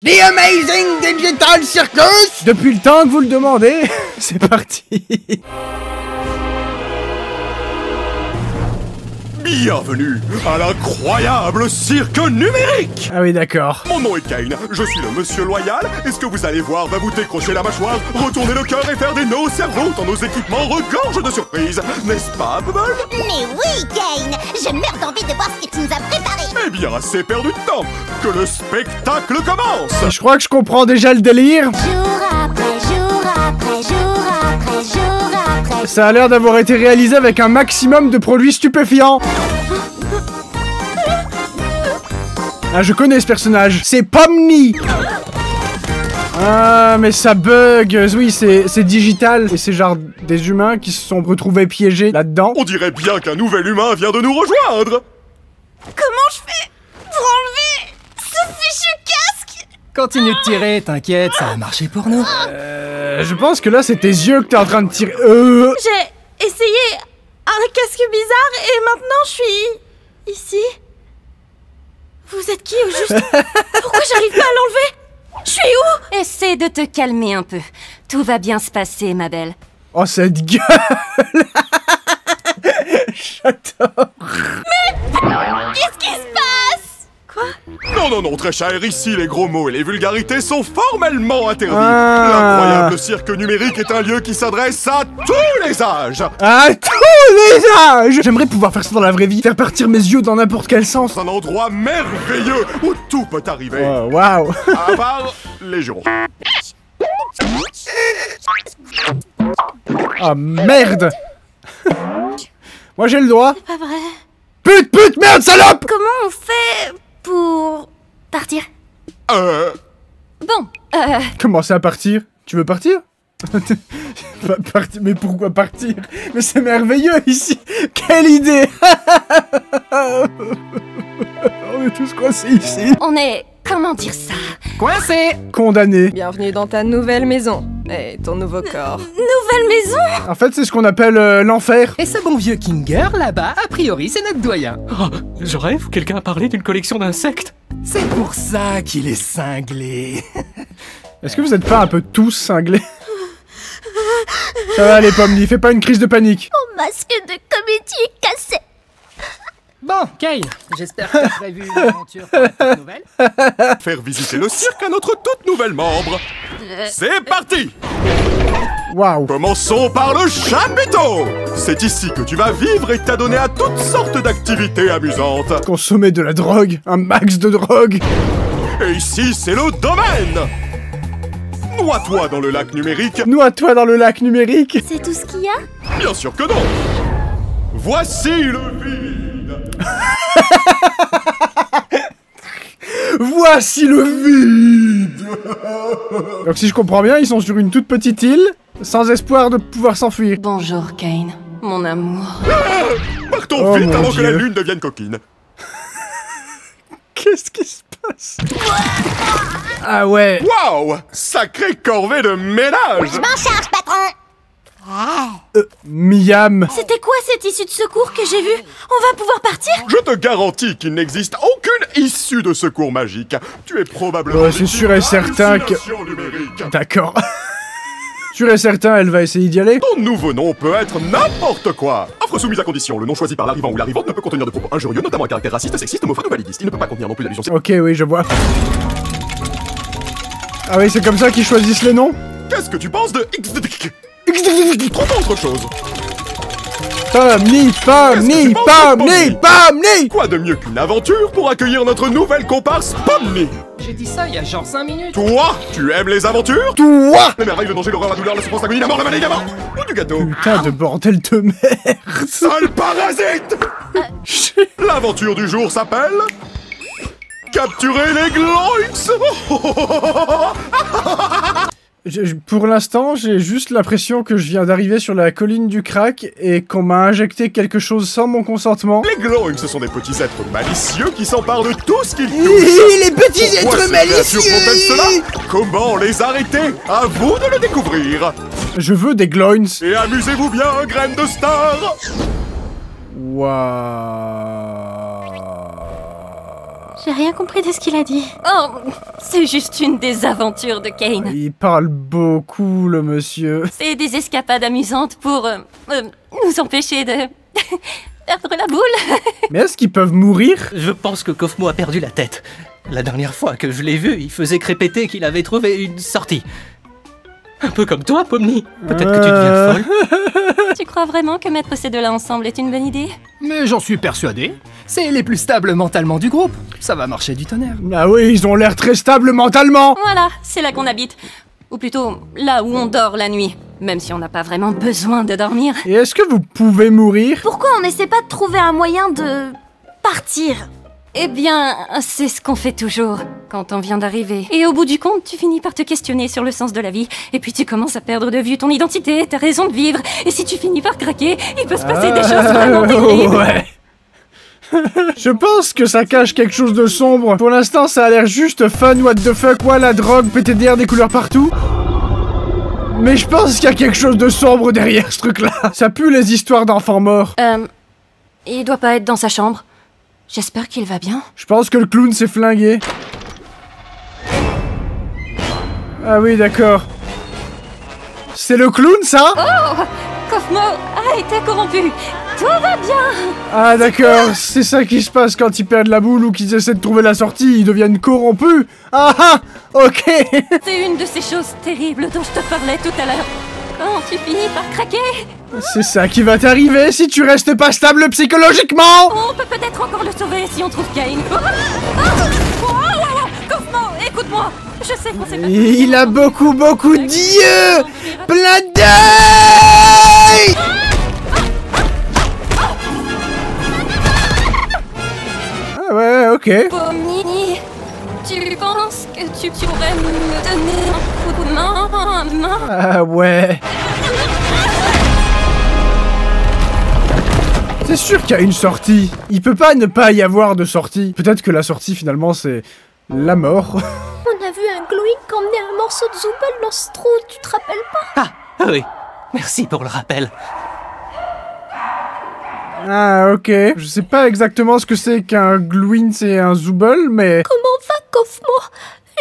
The Amazing Digital Circus! Depuis le temps que vous le demandez, c'est parti. Bienvenue à l'incroyable cirque numérique! Ah oui, d'accord. Mon nom est Kane, je suis le monsieur loyal, et ce que vous allez voir va vous décrocher la mâchoire, retourner le cœur et faire des nœuds au cerveau tant nos équipements regorgent de surprises. N'est-ce pas, Bubble? Mais oui, Kane! Je meurs d'envie de voir ce que tu nous as préparé! Eh bien, assez perdu de temps! Que le spectacle commence! Je crois que je comprends déjà le délire. Jour après jour après jour après jour après... Ça a l'air d'avoir été réalisé avec un maximum de produits stupéfiants. Ah, je connais ce personnage. C'est Pomni. Ah, mais ça bug. Oui, c'est digital. Et c'est genre des humains qui se sont retrouvés piégés là-dedans. On dirait bien qu'un nouvel humain vient de nous rejoindre! Comment je fais pour enlever ce fichu casque? Continue de tirer, t'inquiète, ça va marcher pour nous. Je pense que là, c'est tes yeux que t'es en train de tirer. J'ai essayé un casque bizarre et maintenant je suis ici. Vous êtes qui au juste? Pourquoi j'arrive pas à l'enlever? Je suis où? Essaie de te calmer un peu. Tout va bien se passer, ma belle. Oh, cette gueule. J'adore. Qu'est-ce qui se passe? Quoi? Non, non, non, très cher, ici les gros mots et les vulgarités sont formellement interdits. Ah. L'incroyable cirque numérique est un lieu qui s'adresse à tous les âges. À tous les âges. J'aimerais pouvoir faire ça dans la vraie vie, faire partir mes yeux dans n'importe quel sens. C'est un endroit merveilleux où tout peut arriver. Oh, waouh. À part les jurons. Oh merde. Moi j'ai le droit. Pas vrai. Pute, merde, salope. Comment on fait pour partir? Bon, Comment ça, partir? Tu veux partir? Mais pourquoi partir? Mais c'est merveilleux ici. Quelle idée. On est tous coincés ici. on est... Comment dire ça? Coincé! Condamnés. Bienvenue dans ta nouvelle maison et ton nouveau corps. Nouvelle maison? En fait, c'est ce qu'on appelle l'enfer. Et ce bon vieux Kinger, là-bas, a priori, c'est notre doyen. Oh, je rêve où quelqu'un a parlé d'une collection d'insectes. C'est pour ça qu'il est cinglé. Est-ce que vous êtes pas un peu tous cinglés? Ça va, les pommes, fais pas une crise de panique. Mon masque de comédie est cassé! Bon, Kane, j'espère que t'as prévu une aventure pour la petite nouvelle. Faire visiter le cirque à notre toute nouvelle membre. C'est parti! Waouh. Commençons par le chapiteau! C'est ici que tu vas vivre et t'adonner à toutes sortes d'activités amusantes. Consommer de la drogue, un max de drogue. Et ici, c'est le domaine! Noie-toi dans le lac numérique. Noie-toi dans le lac numérique. C'est tout ce qu'il y a? Bien sûr que non! Voici le vide! Voici le vide. Donc si je comprends bien, ils sont sur une toute petite île, sans espoir de pouvoir s'enfuir. Bonjour, Kane, mon amour. Partons Oh vite mon avant que la Dieu. lune devienne coquine. Qu'est-ce qui se passe? Ah ouais. Waouh! Sacrée corvée de ménage! Je m'en charge, patron! Miam. C'était quoi cette issue de secours que j'ai vue? On va pouvoir partir? Je te garantis qu'il n'existe aucune issue de secours magique. Tu es probablement... Ouais, c'est sûr et certain que... hallucination numérique. D'accord. Sûr et certain, elle va essayer d'y aller. Ton nouveau nom peut être n'importe quoi. Offre soumise à condition. Le nom choisi par l'arrivant ou l'arrivante ne peut contenir de propos injurieux, notamment à caractère raciste, sexiste, homophobe ou validiste. Il ne peut pas contenir non plus d'allusions Ok, oui, je vois. Ah oui, c'est comme ça qu'ils choisissent les noms? Qu'est-ce que tu penses de Trouve autre chose. Pomni. Quoi de mieux qu'une aventure pour accueillir notre nouvelle comparse Pomni? J'ai dit ça il y a genre 5 minutes. Toi, tu aimes les aventures? Toi. Les merveilles, le danger, l'horreur, la douleur, la souffrance, l'agonie, la mort, la maladie, la mort ou du gâteau? Putain de bordel de merde. Sale parasite! L'aventure du jour s'appelle... Capturer les Gloinks! Pour l'instant, j'ai juste l'impression que je viens d'arriver sur la colline du crack et qu'on m'a injecté quelque chose sans mon consentement. Les Gloinks, ce sont des petits êtres malicieux qui s'emparent de tout ce qu'ils touchent. Les petits Pourquoi ces créatures font-elles cela? Comment les arrêter? À vous de le découvrir. Je veux des gloins. Et amusez-vous bien, graine de star! Waouh. J'ai rien compris de ce qu'il a dit. Oh, c'est juste une des aventures de Kane. Il parle beaucoup, le monsieur. C'est des escapades amusantes pour nous empêcher de perdre la boule. Mais est-ce qu'ils peuvent mourir? Je pense que Kaufmo a perdu la tête. La dernière fois que je l'ai vu, il faisait répéter qu'il avait trouvé une sortie. Un peu comme toi, Pomni. Peut-être que tu deviens folle. Tu crois vraiment que mettre ces deux-là ensemble est une bonne idée? Mais j'en suis persuadé. C'est les plus stables mentalement du groupe. Ça va marcher du tonnerre. Ah oui, ils ont l'air très stables mentalement. Voilà, c'est là qu'on habite. Ou plutôt, là où on dort la nuit. Même si on n'a pas vraiment besoin de dormir. Et est-ce que vous pouvez mourir? Pourquoi on n'essaie pas de trouver un moyen de... partir? Eh bien, c'est ce qu'on fait toujours quand on vient d'arriver. Et au bout du compte, tu finis par te questionner sur le sens de la vie. Et puis tu commences à perdre de vue ton identité, ta raison de vivre. Et si tu finis par craquer, il peut se passer des choses vraiment terribles. Ouais. Je pense que ça cache quelque chose de sombre. Pour l'instant, ça a l'air juste fun, what the fuck, ouais, la drogue, PTDR, des couleurs partout. Mais je pense qu'il y a quelque chose de sombre derrière ce truc-là. Ça pue les histoires d'enfants morts. Il doit pas être dans sa chambre. J'espère qu'il va bien. Je pense que le clown s'est flingué. Ah oui, d'accord. C'est le clown, ça? Oh, Kaufmo a été corrompu. Tout va bien. Ah d'accord, c'est ça qui se passe quand ils perdent la boule ou qu'ils essaient de trouver la sortie, ils deviennent corrompus. Ah ah, ok. C'est une de ces choses terribles dont je te parlais tout à l'heure. Quand tu finis par craquer. C'est ça qui va t'arriver si tu restes pas stable psychologiquement. On peut peut-être encore le sauver si on trouve Kane. Kaufmo, écoute-moi. Je sais qu'on s'est pas... Il a beaucoup d'yeux. Plein d'œil. Ah ouais, ok. Pomni, tu penses que tu pourrais me donner un coup de main, Ah ouais. C'est sûr qu'il y a une sortie. Il peut pas ne pas y avoir de sortie. Peut-être que la sortie finalement c'est la mort. On a vu un Gloink emmener un morceau de Zooble dans ce trou, tu te rappelles pas? Ah, oui. Merci pour le rappel. Ah ok. Je sais pas exactement ce que c'est qu'un Gloin et un Zooble, mais... Comment va Kaufmo?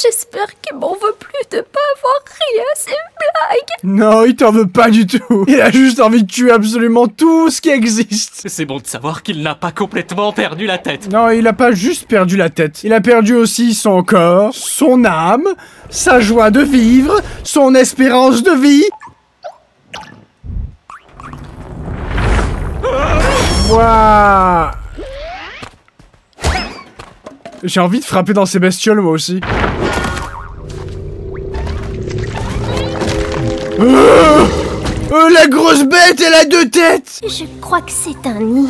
J'espère qu'il m'en veut plus de pas avoir ri à ses blagues. Non, il t'en veut pas du tout. Il a juste envie de tuer absolument tout ce qui existe. C'est bon de savoir qu'il n'a pas complètement perdu la tête. Non, il a pas juste perdu la tête. Il a perdu aussi son corps, son âme, sa joie de vivre, son espérance de vie. Waouh. J'ai envie de frapper dans ces bestioles moi aussi. La grosse bête, elle a deux têtes. Je crois que c'est un nid.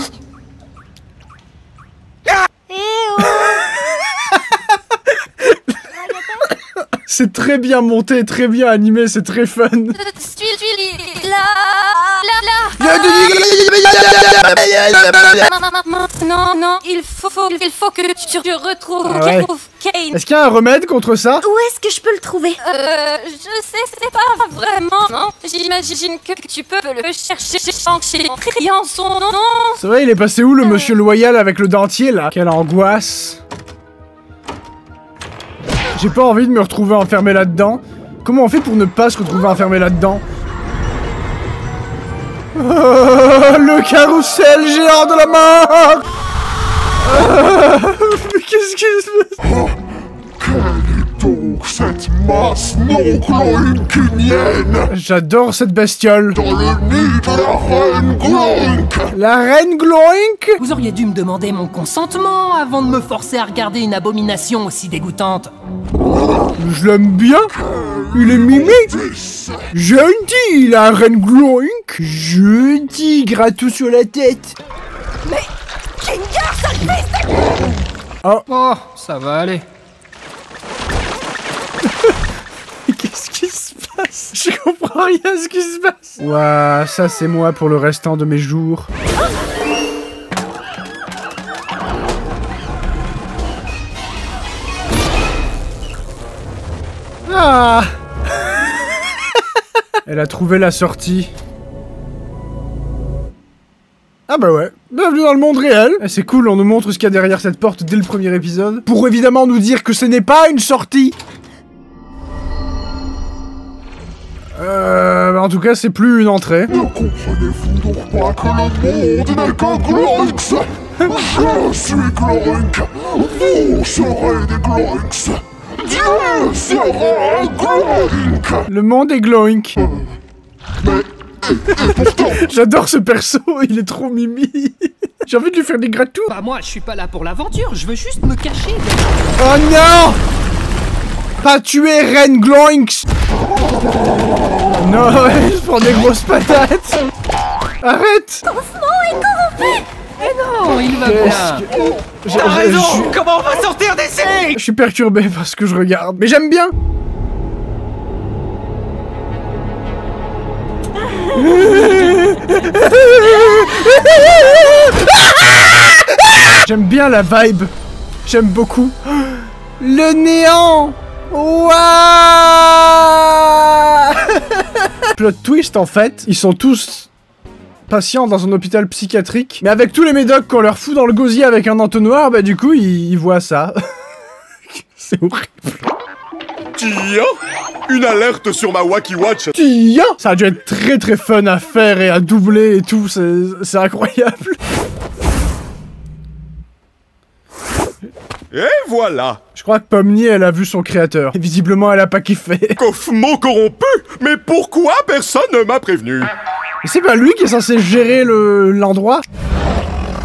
C'est très bien monté, très bien animé, c'est très fun. Non, il faut que tu retrouves Kane. Est-ce qu'il y a un remède contre ça? Où est-ce que je peux le trouver? Je sais, c'est pas vraiment, non. J'imagine que tu peux le chercher en criant son nom. C'est vrai, il est passé où le monsieur loyal avec le dentier là? Quelle angoisse. J'ai pas envie de me retrouver enfermé là-dedans. Comment on fait pour ne pas se retrouver enfermé là-dedans? Oh, le carrousel géant de la mort. Mais qu'est-ce qui se passe? Quelle est donc cette masse non gloinkinienne J'adore cette bestiole. dans le nid de la reine Gloink? La reine Gloink? Vous auriez dû me demander mon consentement avant de me forcer à regarder une abomination aussi dégoûtante. Je l'aime bien. Il est mimé. Gentil, la reine Gloink. Gentil, gratte-tout sur la tête. Oh, ça va aller. Qu'est-ce qui se passe? Je comprends rien à ce qui se passe. Ouah, ça c'est moi pour le restant de mes jours. Ah. Elle a trouvé la sortie. Ah bah ouais, bienvenue dans le monde réel. C'est cool, on nous montre ce qu'il y a derrière cette porte dès le premier épisode. Pour évidemment nous dire que ce n'est pas une sortie. En tout cas, c'est plus une entrée. Ne comprenez-vous donc pas que le monde n'est qu'un Gloinx? Je suis Gloink. Vous serez des Gloinx. Dieu sera un Gloink. Le monde est Gloink. Et pourtant... J'adore ce perso, il est trop mimi. J'ai envie de lui faire des gratouilles. Bah moi, je suis pas là pour l'aventure, je veux juste me cacher. Oh non! Pas tuer Reine Gloinx! Non, je prends des grosses patates! Arrête! Mais non, il va bien. T'as raison. Comment on va sortir d'ici? Je suis perturbé parce que je regarde, mais j'aime bien! J'aime bien la vibe. J'aime beaucoup. Le néant. Waouh. Plot twist en fait, ils sont tous patients dans un hôpital psychiatrique, mais avec tous les médocs qu'on leur fout dans le gosier avec un entonnoir, bah du coup ils voient ça. C'est horrible. Tiens, une alerte sur ma Wacky Watch. Tiens, ça a dû être très très fun à faire et à doubler et tout, c'est incroyable. Et voilà. Je crois que Pomni, elle a vu son créateur. Et visiblement, elle a pas kiffé. Kaufmo corrompu. Mais pourquoi personne ne m'a prévenu? Mais c'est pas lui qui est censé gérer l'endroit?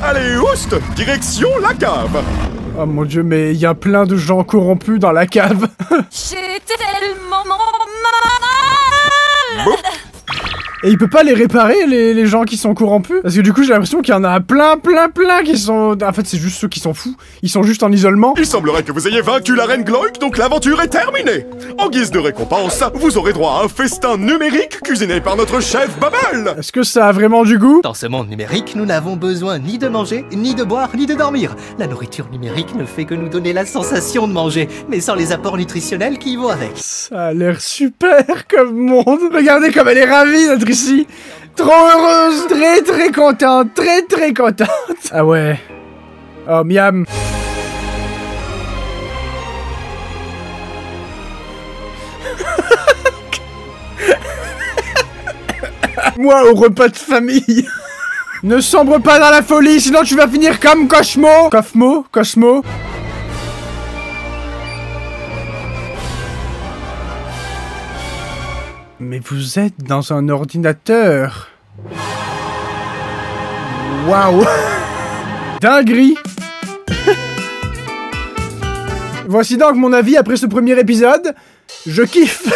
Allez, oust, direction la cave. Oh mon dieu, mais il y a plein de gens corrompus dans la cave. J'ai tellement mal. Bon. Et il peut pas les réparer, les gens qui sont corrompus? Parce que du coup, j'ai l'impression qu'il y en a plein qui sont... En fait, c'est juste ceux qui sont fous. Ils sont juste en isolement. Il semblerait que vous ayez vaincu la reine Gloink, donc l'aventure est terminée. En guise de récompense, vous aurez droit à un festin numérique cuisiné par notre chef Bubble. Est-ce que ça a vraiment du goût? Dans ce monde numérique, nous n'avons besoin ni de manger, ni de boire, ni de dormir. La nourriture numérique ne fait que nous donner la sensation de manger, mais sans les apports nutritionnels qui y vont avec. Ça a l'air super comme monde. Regardez comme elle est ravie d'être ici. Trop heureuse, très contente, très contente. Ah ouais. Oh miam. Moi au repas de famille. Ne sombre pas dans la folie, sinon tu vas finir comme Cosmo. Cosmo. Mais vous êtes dans un ordinateur. Waouh. Dinguerie. Voici donc mon avis après ce premier épisode. Je kiffe.